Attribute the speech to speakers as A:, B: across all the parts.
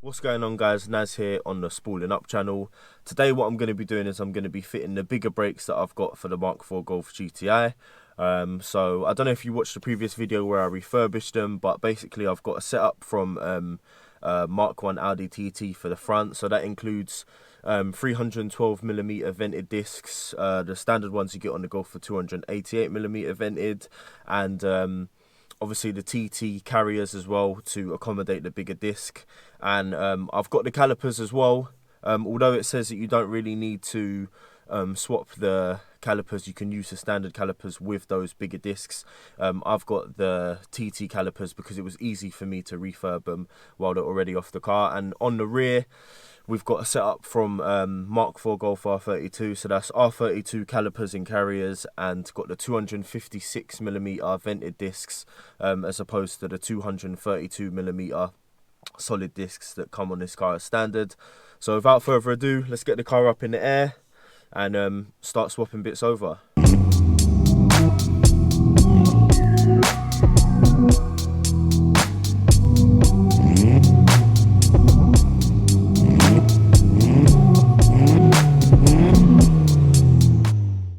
A: What's going on, guys? Naz here on the Spooling Up channel. Today what I'm going to be doing is I'm going to be fitting the bigger brakes that I've got for the Mark IV Golf GTI. So I don't know if you watched the previous video where I refurbished them, but basically I've got a setup from Mark 1 Audi TT for the front. So that includes 312mm vented discs, the standard ones you get on the Golf for 288mm vented, and obviously the TT carriers as well to accommodate the bigger disc. And I've got the calipers as well. Although it says that you don't really need to swap the calipers, you can use the standard calipers with those bigger discs. I've got the TT calipers because it was easy for me to refurb them while they're already off the car. And on the rear, we've got a setup from Mark IV Golf R32, so that's R32 calipers and carriers, and got the 256mm vented discs as opposed to the 232mm solid discs that come on this car as standard. So without further ado, let's get the car up in the air and start swapping bits over.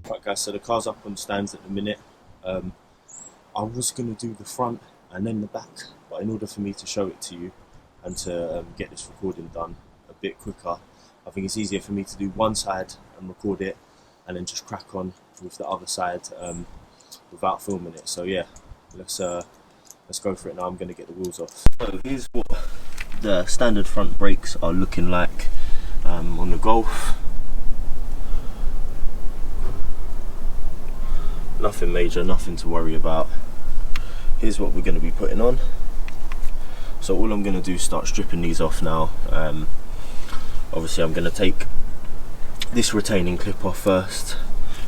A: Right guys, so the car's up on stands at the minute. I was going to do the front and then the back, but in order for me to show it to you and to get this recording done a bit quicker, I think it's easier for me to do one side and record it and then just crack on with the other side without filming it. So yeah, let's go for it now. I'm going to get the wheels off. So here's what the standard front brakes are looking like on the Golf. Nothing major, nothing to worry about. Here's what we're going to be putting on. So all I'm going to do is start stripping these off now. Obviously I'm going to take this retaining clip off first,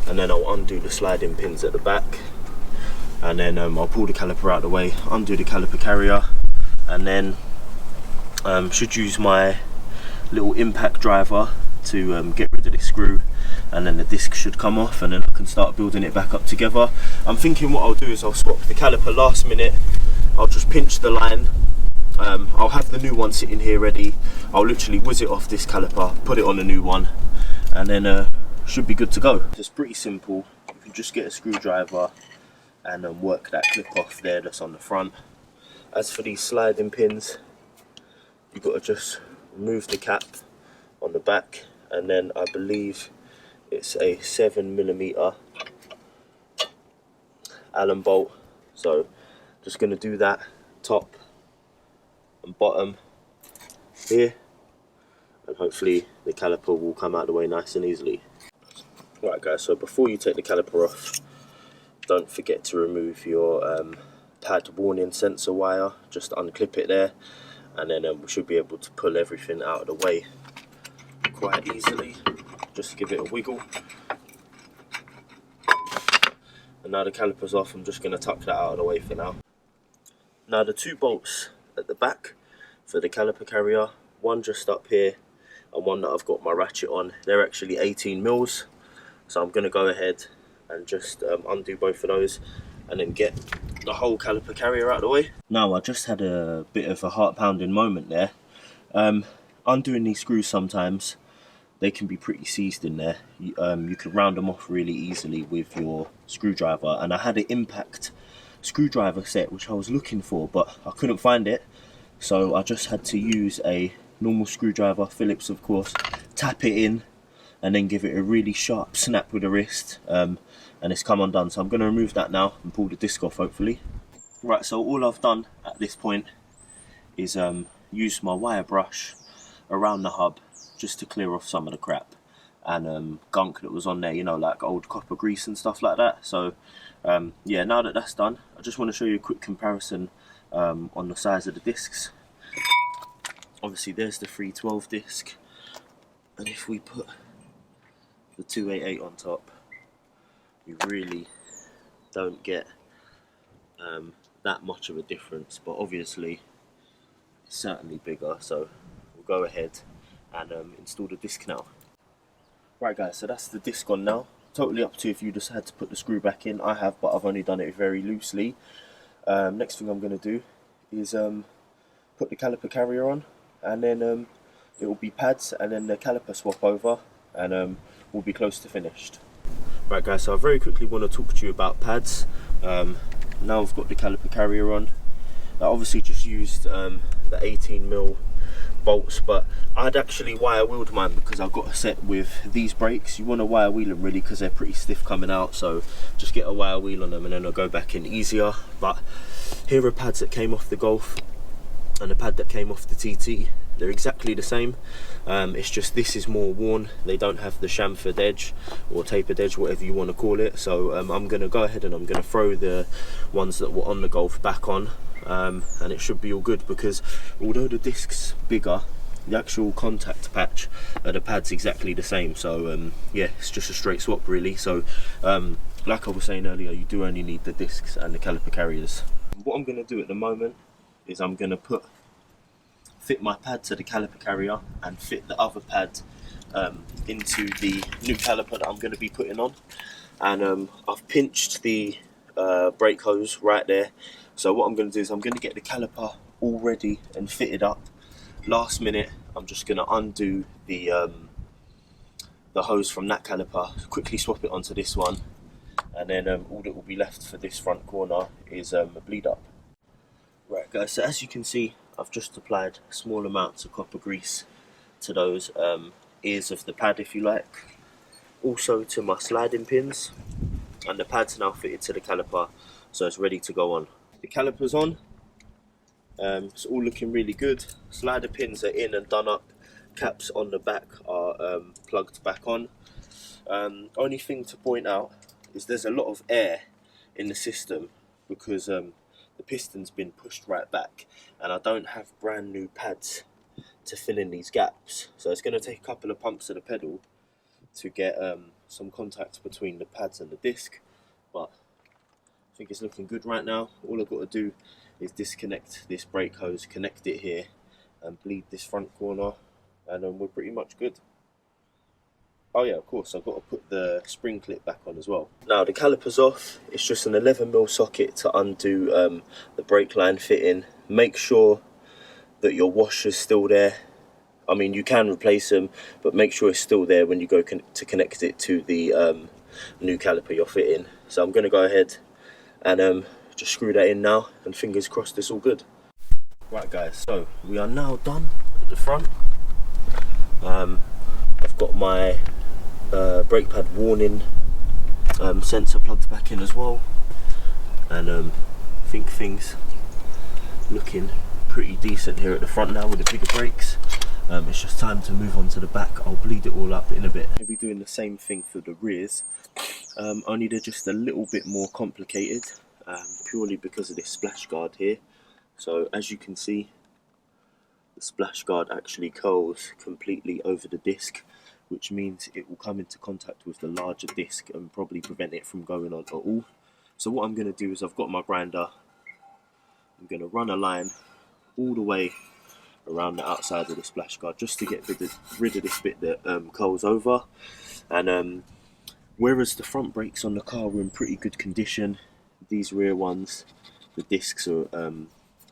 A: and then I'll undo the sliding pins at the back, and then I'll pull the caliper out of the way, undo the caliper carrier, and then should use my little impact driver to get rid of this screw, and then the disc should come off, and then I can start building it back up together. I'm thinking what I'll do is I'll swap the caliper last minute. I'll just pinch the line. I'll have the new one sitting here ready. I'll literally whiz it off this caliper, put it on a new one, and then should be good to go. It's pretty simple. You can just get a screwdriver and work that clip off there that's on the front. As for these sliding pins, you've got to just remove the cap on the back, and then I believe it's a 7mm Allen bolt. So just going to do that top and bottom here, and hopefully the caliper will come out of the way nice and easily. Right guys, so before you take the caliper off, don't forget to remove your pad warning sensor wire. Just unclip it there, and then we should be able to pull everything out of the way quite easily. Just give it a wiggle, and now the caliper's off. I'm just going to tuck that out of the way for now. Now the two bolts at the back for the caliper carrier, one just up here and one that I've got my ratchet on, they're actually 18mm. So I'm going to go ahead and just undo both of those and then get the whole caliper carrier out of the way. Now I just had a bit of a heart pounding moment there. Undoing these screws, sometimes they can be pretty seized in there. You can round them off really easily with your screwdriver, and I had an impact screwdriver set which I was looking for, but I couldn't find it, so I just had to use a normal screwdriver, Phillips of course, tap it in and then give it a really sharp snap with the wrist, and it's come undone. So I'm going to remove that now and pull the disc off hopefully. Right, so all I've done at this point is use my wire brush around the hub just to clear off some of the crap and gunk that was on there, you know, like old copper grease and stuff like that. So yeah, now that that's done, I just want to show you a quick comparison on the size of the discs. Obviously there's the 312 disc, and if we put the 288 on top, you really don't get that much of a difference, but obviously it's certainly bigger. So we'll go ahead and install the disc now. Right guys, so that's the disc on now. Totally up to you if you decide to put the screw back in. I have, but I've only done it very loosely. Next thing I'm going to do is put the caliper carrier on. and then it will be pads and then the caliper swap over, and we'll be close to finished. Right guys, so I very quickly want to talk to you about pads. Now I've got the caliper carrier on. I obviously just used the 18mm bolts, but I'd actually wire wheeled mine because I've got a set with these brakes. You want to wire wheel them really because they're pretty stiff coming out, so just get a wire wheel on them and then they'll go back in easier. But here are pads that came off the Golf and the pad that came off the TT. They're exactly the same. It's just this is more worn. They don't have the chamfered edge or tapered edge, whatever you want to call it. So I'm going to go ahead and I'm going to throw the ones that were on the Golf back on, and it should be all good, because although the disc's bigger, the actual contact patch the pad's exactly the same. So yeah, it's just a straight swap really. So like I was saying earlier, you do only need the discs and the caliper carriers. What I'm going to do at the moment is I'm going to fit my pad to the caliper carrier and fit the other pad into the new caliper that I'm going to be putting on. And I've pinched the brake hose right there. So what I'm going to do is I'm going to get the caliper all ready and fitted up. Last minute, I'm just going to undo the hose from that caliper, quickly swap it onto this one, and then all that will be left for this front corner is a bleed up. Right guys, so as you can see, I've just applied small amounts of copper grease to those ears of the pad, if you like, also to my sliding pins, and the pad's now fitted to the caliper, so it's ready to go on. The caliper's on, it's all looking really good. Slider pins are in and done up, caps on the back are plugged back on. Only thing to point out is there's a lot of air in the system because the piston's been pushed right back, and I don't have brand new pads to fill in these gaps, so it's going to take a couple of pumps of the pedal to get some contact between the pads and the disc, but I think it's looking good right now. All I've got to do is disconnect this brake hose, connect it here and bleed this front corner, and we're pretty much good. Oh yeah, of course, I've got to put the spring clip back on as well. Now the caliper's off. It's just an 11mm socket to undo the brake line fitting. Make sure that your washer's still there. I mean, you can replace them, but make sure it's still there when you go to connect it to the new caliper you're fitting. So I'm going to go ahead and just screw that in now, and fingers crossed it's all good. Right guys, so we are now done at the front. I've got my brake pad warning sensor plugged back in as well, and I think things looking pretty decent here at the front now with the bigger brakes. It's just time to move on to the back. I'll bleed it all up in a bit. I'll be doing the same thing for the rears, only they're just a little bit more complicated, purely because of this splash guard here. So as you can see, the splash guard actually curls completely over the disc, which means it will come into contact with the larger disc and probably prevent it from going on at all. So what I'm going to do is I've got my grinder, I'm going to run a line all the way around the outside of the splash guard just to get rid of this bit that curls over. And whereas the front brakes on the car were in pretty good condition, these rear ones, the discs are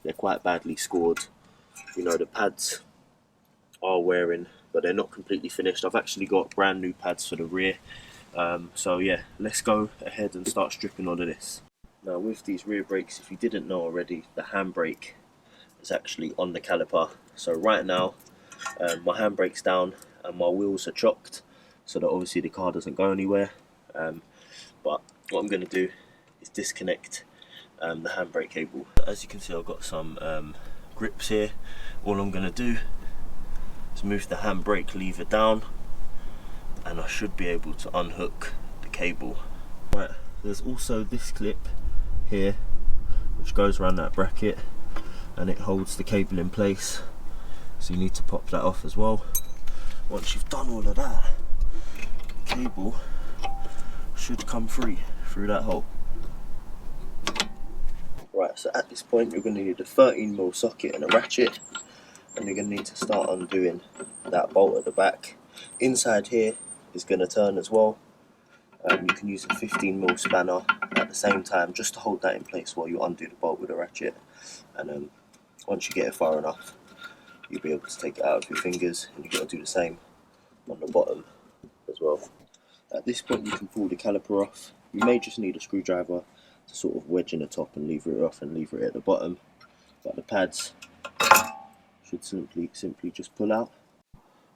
A: they're quite badly scored. You know, the pads are wearing, but they're not completely finished. I've actually got brand new pads for the rear. So yeah, let's go ahead and start stripping all of this. Now with these rear brakes, if you didn't know already, the handbrake is actually on the caliper. So right now my handbrake's down and my wheels are chocked, so that obviously the car doesn't go anywhere. But what I'm going to do is disconnect the handbrake cable. As you can see, I've got some grips here. All I'm going to do is move the handbrake lever down, and I should be able to unhook the cable. Right, there's also this clip here which goes around that bracket and it holds the cable in place, so you need to pop that off as well. Once you've done all of that, the cable should come free through that hole. Right, so at this point you're going to need a 13mm socket and a ratchet, and you're going to need to start undoing that bolt at the back. Inside here is going to turn as well. You can use a 15mm spanner at the same time just to hold that in place while you undo the bolt with a ratchet. And once you get it far enough, you'll be able to take it out of your fingers, and you've got to do the same on the bottom as well. At this point you can pull the caliper off. You may just need a screwdriver to sort of wedge in the top and lever it off and lever it at the bottom, but the pads should simply just pull out.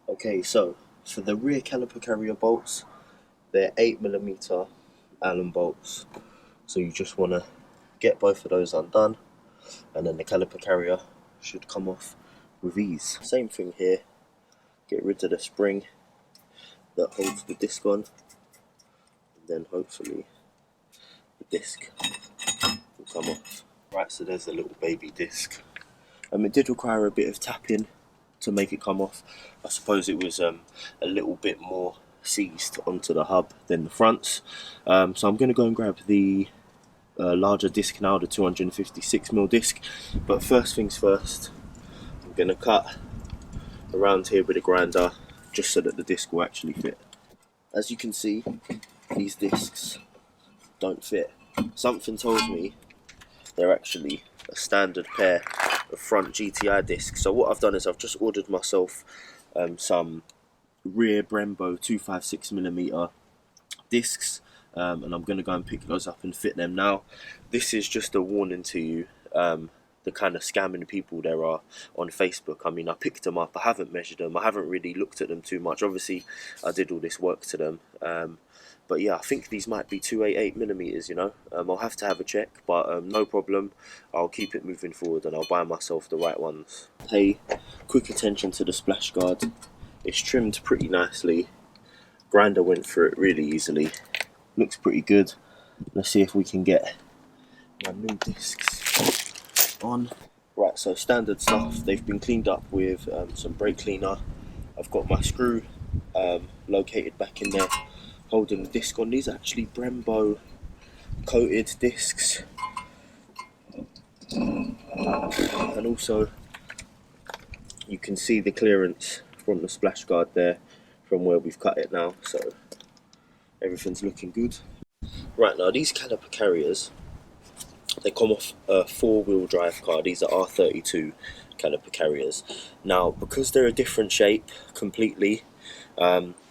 A: Okay, so for the rear caliper carrier bolts, they're 8mm Allen bolts, so you just want to get both of those undone, and then the caliper carrier should come off with ease. Same thing here, get rid of the spring that holds the disc on, and then hopefully the disc will come off. Right, so there's the little baby disc. It did require a bit of tapping to make it come off. I suppose it was a little bit more seized onto the hub than the fronts. So I'm going to go and grab the larger disc now, the 256mm disc. But first things first, I'm going to cut around here with a grinder just so that the disc will actually fit. As you can see, these discs don't fit. Something tells me they're actually a standard pair of front GTI discs. So what I've done is I've just ordered myself some rear Brembo 256mm discs, and I'm going to go and pick those up and fit them now. This is just a warning to you, the kind of scamming people there are on Facebook. I mean, I picked them up, I haven't measured them, I haven't really looked at them too much. Obviously I did all this work to them, but yeah, I think these might be 288mm, you know. I'll have to have a check, but no problem. I'll keep it moving forward and I'll buy myself the right ones. Pay quick attention to the splash guard. It's trimmed pretty nicely. Grinder went through it really easily. Looks pretty good. Let's see if we can get my new discs on. Right, so standard stuff. They've been cleaned up with some brake cleaner. I've got my screw located back in there, holding the disc on. These are actually Brembo coated discs, and also you can see the clearance from the splash guard there from where we've cut it now, so everything's looking good. Right, now these caliper carriers, they come off a 4-wheel drive car. These are R32 caliper carriers. Now, because they're a different shape completely,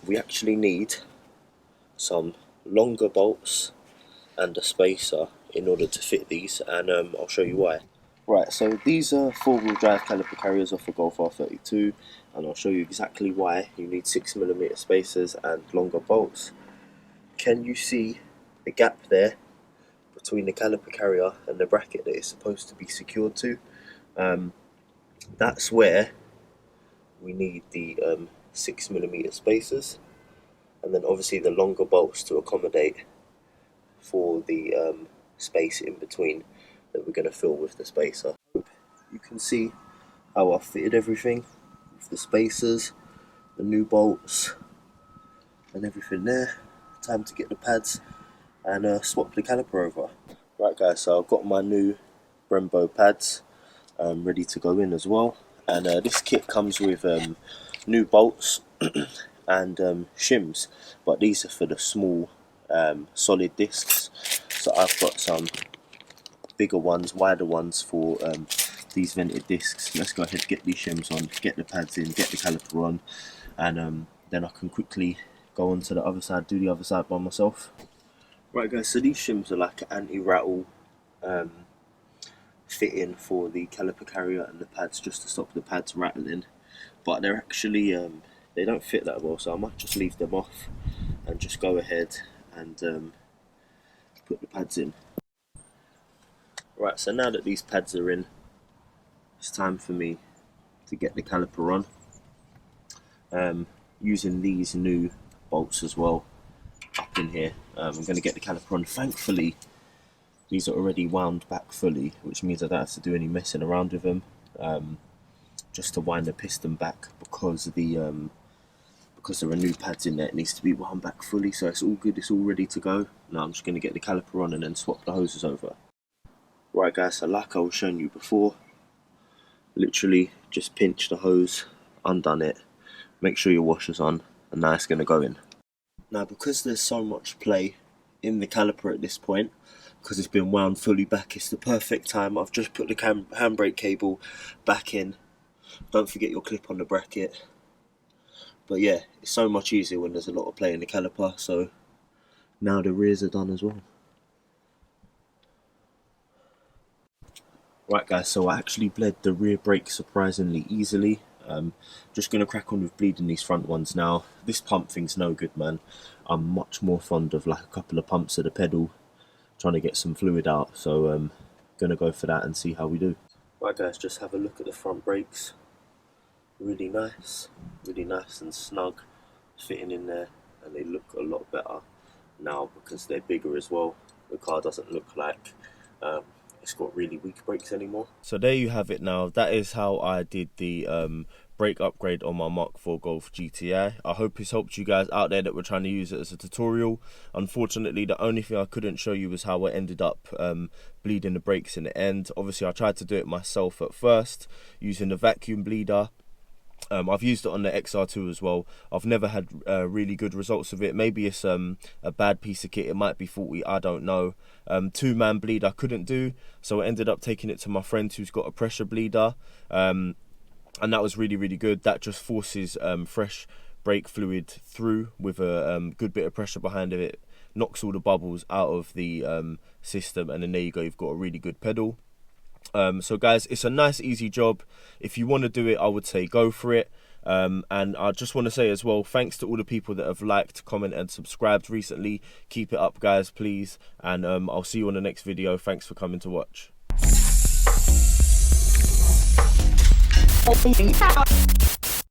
A: we actually need some longer bolts and a spacer in order to fit these, and I'll show you why. Right, so these are 4-wheel drive caliper carriers off a Golf R32, and I'll show you exactly why you need 6mm spacers and longer bolts. Can you see the gap there between the caliper carrier and the bracket that it's supposed to be secured to? That's where we need the 6mm spacers, and then obviously the longer bolts to accommodate for the space in between that we're going to fill with the spacer. You can see how I fitted everything with the spacers, the new bolts and everything there. Time to get the pads and swap the caliper over. Right guys, so I've got my new Brembo pads ready to go in as well, and this kit comes with new bolts and shims, but these are for the small solid discs. So I've got some bigger ones, wider ones for these vented discs. Let's go ahead and get these shims on, get the pads in, get the caliper on, and then I can quickly go on to the other side, do the other side by myself. Right guys, so these shims are like an anti-rattle fitting for the caliper carrier and the pads, just to stop the pads rattling, but they're actually they don't fit that well, so I might just leave them off and just go ahead and put the pads in. Right, so now that these pads are in, it's time for me to get the caliper on. Using these new bolts as well up in here, I'm going to get the caliper on. Thankfully these are already wound back fully, which means I don't have to do any messing around with them, just to wind the piston back, because there are new pads in there. It needs to be wound back fully, so it's all good, it's all ready to go. Now I'm just going to get the caliper on and then swap the hoses over. Right guys, so like I was showing you before, literally just pinch the hose, undone it, make sure your washer's on, and now it's going to go in. Now because there's so much play in the caliper at this point, because it's been wound fully back, it's the perfect time. I've just put the handbrake cable back in, Don't forget your clip on the bracket. But yeah, it's so much easier when there's a lot of play in the caliper. So now the rears are done as well. Right guys, so I actually bled the rear brake surprisingly easily. Just going to crack on with bleeding these front ones now. This pump thing's no good, man. I'm much more fond of like a couple of pumps of the pedal, trying to get some fluid out. So going to go for that and see how we do. Right guys, just have a look at the front brakes. Really nice and snug, fitting in there, and they look a lot better now because they're bigger as well. The car doesn't look like it's got really weak brakes anymore. So there you have it now. That is how I did the brake upgrade on my Mark IV Golf GTI. I hope it's helped you guys out there that were trying to use it as a tutorial. Unfortunately, the only thing I couldn't show you was how I ended up bleeding the brakes in the end. Obviously, I tried to do it myself at first using the vacuum bleeder. I've used it on the XR2 as well. I've never had really good results with it. Maybe it's a bad piece of kit. It might be faulty. I don't know. Two-man bleed I couldn't do, so I ended up taking it to my friend who's got a pressure bleeder, and that was really good. That just forces fresh brake fluid through with a good bit of pressure behind it. Knocks all the bubbles out of the system, and then there you go. You've got a really good pedal. So guys, it's a nice easy job. If you want to do it, I would say go for it. And I just want to say as well, thanks to all the people that have liked, commented and subscribed recently. Keep it up guys, please, and I'll see you on the next video. Thanks for coming to watch.